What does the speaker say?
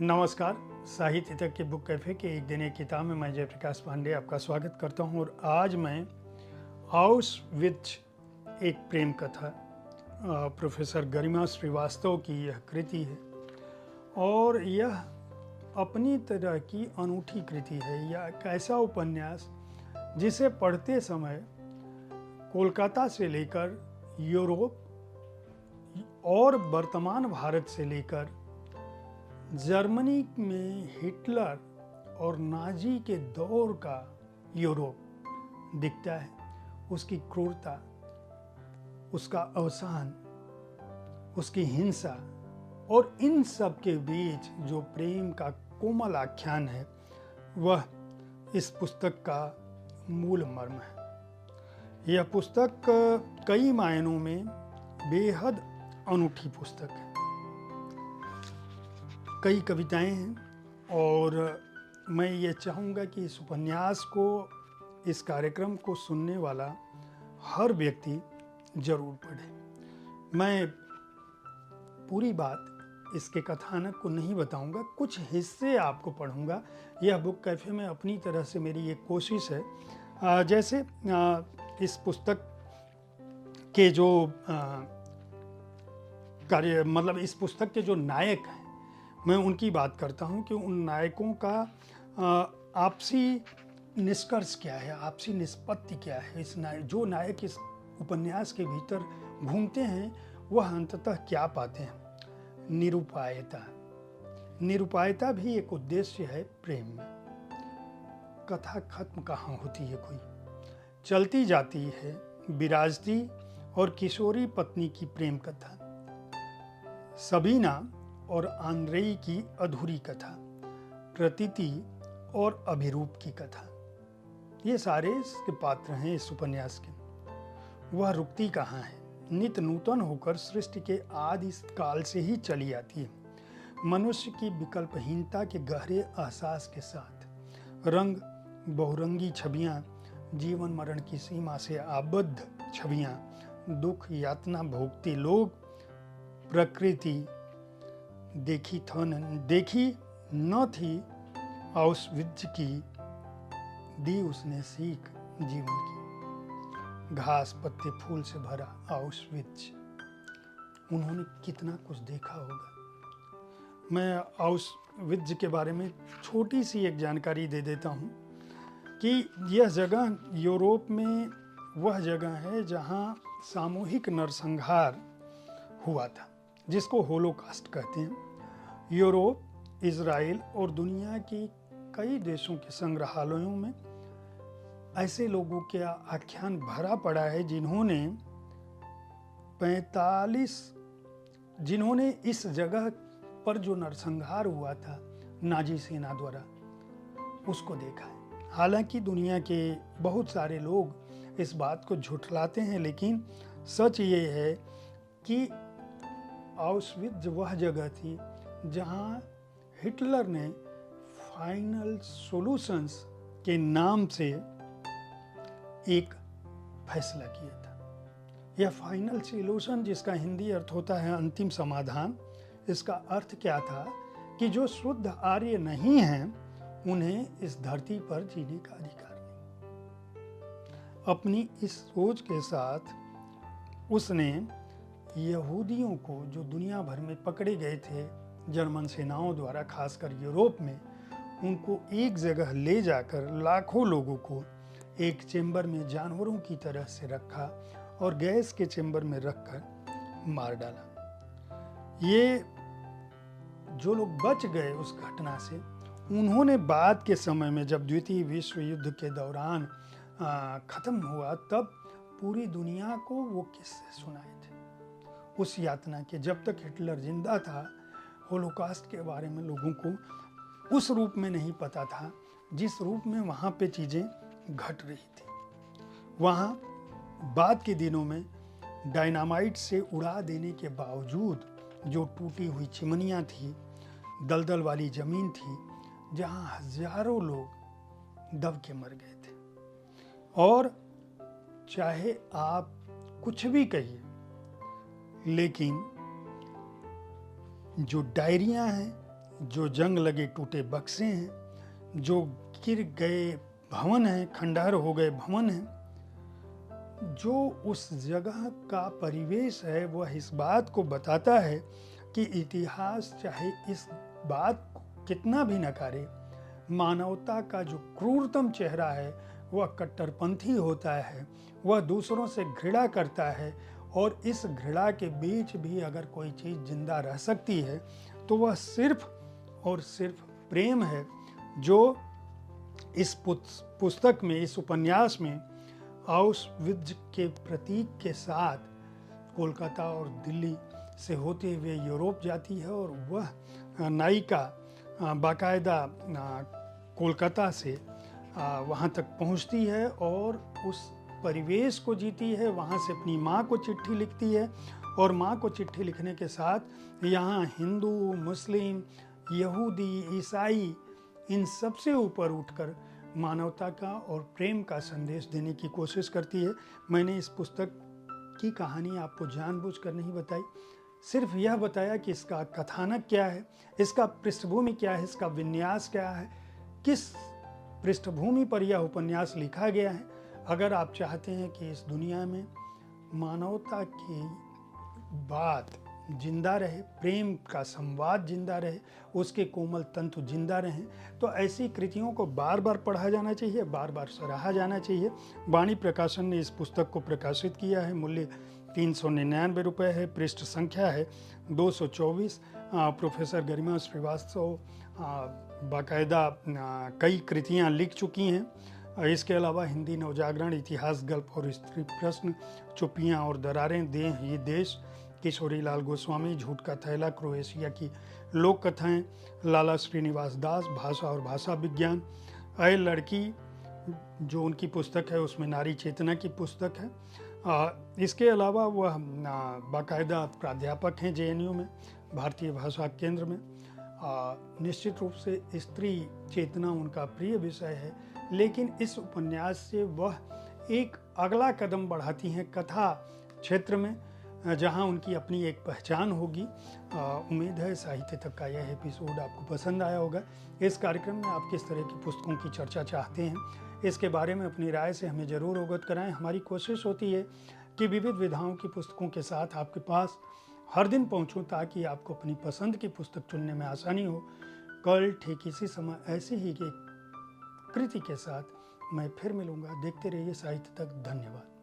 नमस्कार। साहित्य तक के बुक कैफ़े के एक दिन एक किताब में मैं जयप्रकाश पांडे आपका स्वागत करता हूं और आज मैं आउशविट्ज़ एक प्रेम कथा प्रोफेसर गरिमा श्रीवास्तव की यह कृति है और यह अपनी तरह की अनूठी कृति है। यह एक ऐसा उपन्यास जिसे पढ़ते समय कोलकाता से लेकर यूरोप और वर्तमान भारत से लेकर जर्मनी में हिटलर और नाजी के दौर का यूरोप दिखता है। उसकी क्रूरता, उसका अवसान, उसकी हिंसा और इन सब के बीच जो प्रेम का कोमल आख्यान है वह इस पुस्तक का मूल मर्म है। यह पुस्तक कई मायनों में बेहद अनूठी पुस्तक है। कई कविताएं हैं और मैं ये चाहूँगा कि इस उपन्यास को, इस कार्यक्रम को सुनने वाला हर व्यक्ति जरूर पढ़े। मैं पूरी बात इसके कथानक को नहीं बताऊंगा, कुछ हिस्से आपको पढ़ूंगा। यह बुक कैफ़े में अपनी तरह से मेरी एक कोशिश है। जैसे इस पुस्तक के जो इस पुस्तक के जो नायक हैं, मैं उनकी बात करता हूं कि उन नायकों का आपसी निष्कर्ष क्या है, आपसी निष्पत्ति क्या है। जो नायक इस उपन्यास के भीतर घूमते हैं वह अंततः क्या पाते हैं? निरुपायता। निरुपायता भी एक उद्देश्य है प्रेम में। कथा खत्म कहाँ होती है? कोई चलती जाती है विराजती और किशोरी पत्नी की प्रेम कथा, सबीना और आंद्रेई की अधूरी कथा, प्रतीति और अभिरूप की कथा। ये सारे इसके पात्र हैं इस उपन्यास के। वह रुकती कहाँ है? नित नूतन होकर सृष्टि के आदि काल से ही चली आती है। मनुष्य की विकल्पहीनता के गहरे एहसास के साथ रंग बहुरंगी छवियाँ, जीवन मरण की सीमा से आबद्ध छवियाँ, दुख यातना भोगते लोग, प्रकृति देखी न थी आउशविट्ज़ की, दी उसने सीख जीवन की। घास पत्ते फूल से भरा आउशविट्ज़, उन्होंने कितना कुछ देखा होगा। मैं आउशविट्ज़ के बारे में छोटी सी एक जानकारी दे देता हूँ कि यह जगह यूरोप में वह जगह है जहाँ सामूहिक नरसंहार हुआ था, जिसको होलोकास्ट कहते हैं। यूरोप, इज़राइल और दुनिया के कई देशों के संग्रहालयों में ऐसे लोगों के आख्यान भरा पड़ा है जिन्होंने इस जगह पर जो नरसंहार हुआ था नाजी सेना द्वारा, उसको देखा है। हालांकि दुनिया के बहुत सारे लोग इस बात को झुठलाते हैं, लेकिन सच ये है कि आउशविट्ज़ वह जगह थी जहां हिटलर ने फाइनल सॉल्यूशंस के नाम से एक फैसला किया था। यह फाइनल सॉल्यूशन, जिसका हिंदी अर्थ होता है अंतिम समाधान, इसका अर्थ क्या था कि जो शुद्ध आर्य नहीं हैं उन्हें इस धरती पर जीने का अधिकार नहीं। अपनी इस सोच के साथ उसने यहूदियों को, जो दुनिया भर में पकड़े गए थे जर्मन सेनाओं द्वारा, खासकर यूरोप में, उनको एक जगह ले जाकर लाखों लोगों को एक चेंबर में जानवरों की तरह से रखा और गैस के चेंबर में रखकर मार डाला। ये जो लोग बच गए उस घटना से, उन्होंने बाद के समय में, जब द्वितीय विश्व युद्ध के दौरान खत्म हुआ, तब पूरी दुनिया को वो किस्से सुनाए थे उस यातना के। जब तक हिटलर जिंदा था, होलोकास्ट के बारे में लोगों को उस रूप में नहीं पता था जिस रूप में वहाँ पे चीज़ें घट रही थी। वहाँ बाद के दिनों में डायनामाइट से उड़ा देने के बावजूद जो टूटी हुई चिमनियाँ थी, दलदल वाली ज़मीन थी, जहाँ हजारों लोग दब के मर गए थे। और चाहे आप कुछ भी कहिए, लेकिन जो डायरियाँ हैं, जो जंग लगे टूटे बक्से हैं, जो गिर गए भवन हैं, खंडहर हो गए भवन हैं। जो उस जगह का परिवेश है वह इस बात को बताता है कि इतिहास चाहे इस बात को कितना भी नकारे, मानवता का जो क्रूरतम चेहरा है वह कट्टरपंथी होता है, वह दूसरों से घृणा करता है। और इस घृणा के बीच भी अगर कोई चीज़ जिंदा रह सकती है तो वह सिर्फ और सिर्फ प्रेम है, जो इस पुस्तक में, इस उपन्यास में आउशविट्ज़ के प्रतीक के साथ कोलकाता और दिल्ली से होते हुए यूरोप जाती है और वह नायिका बाकायदा कोलकाता से वहाँ तक पहुँचती है और उस परिवेश को जीती है। वहाँ से अपनी माँ को चिट्ठी लिखती है और माँ को चिट्ठी लिखने के साथ यहाँ हिंदू, मुस्लिम, यहूदी, ईसाई, इन सब से ऊपर उठकर मानवता का और प्रेम का संदेश देने की कोशिश करती है। मैंने इस पुस्तक की कहानी आपको जानबूझकर नहीं बताई, सिर्फ यह बताया कि इसका कथानक क्या है, इसका पृष्ठभूमि क्या है, इसका विन्यास क्या है, किस पृष्ठभूमि पर यह उपन्यास लिखा गया है। अगर आप चाहते हैं कि इस दुनिया में मानवता की बात जिंदा रहे, प्रेम का संवाद जिंदा रहे, उसके कोमल तंतु जिंदा रहें, तो ऐसी कृतियों को बार बार पढ़ा जाना चाहिए, बार बार सराहा जाना चाहिए। वाणी प्रकाशन ने इस पुस्तक को प्रकाशित किया है। मूल्य 399 रुपये है। पृष्ठ संख्या है 224। प्रोफेसर गरिमा श्रीवास्तव बाकायदा कई कृतियाँ लिख चुकी हैं। इसके अलावा हिंदी नवजागरण, इतिहास, गल्प और स्त्री प्रश्न, चुप्पियाँ और दरारें, देह ये देश, किशोरी लाल गोस्वामी, झूठ का थैला, क्रोएशिया की लोक कथाएं, लाला श्रीनिवास दास, भाषा और भाषा विज्ञान, अय लड़की जो उनकी पुस्तक है उसमें नारी चेतना की पुस्तक है। इसके अलावा वह बाकायदा प्राध्यापक हैं जेएनयू में, भारतीय भाषा केंद्र में। निश्चित रूप से स्त्री चेतना उनका प्रिय विषय है, लेकिन इस उपन्यास से वह एक अगला कदम बढ़ाती हैं कथा क्षेत्र में, जहां उनकी अपनी एक पहचान होगी। उम्मीद है साहित्य तक का यह एपिसोड आपको पसंद आया होगा। इस कार्यक्रम में आप किस तरह की पुस्तकों की चर्चा चाहते हैं, इसके बारे में अपनी राय से हमें ज़रूर अवगत कराएं। हमारी कोशिश होती है कि विविध विधाओं की पुस्तकों के साथ आपके पास हर दिन पहुंचूं, ताकि आपको अपनी पसंद की पुस्तक चुनने में आसानी हो। कल ठीक इसी समय ऐसे ही एक कृति के साथ मैं फिर मिलूंगा। देखते रहिए साहित्य तक। धन्यवाद।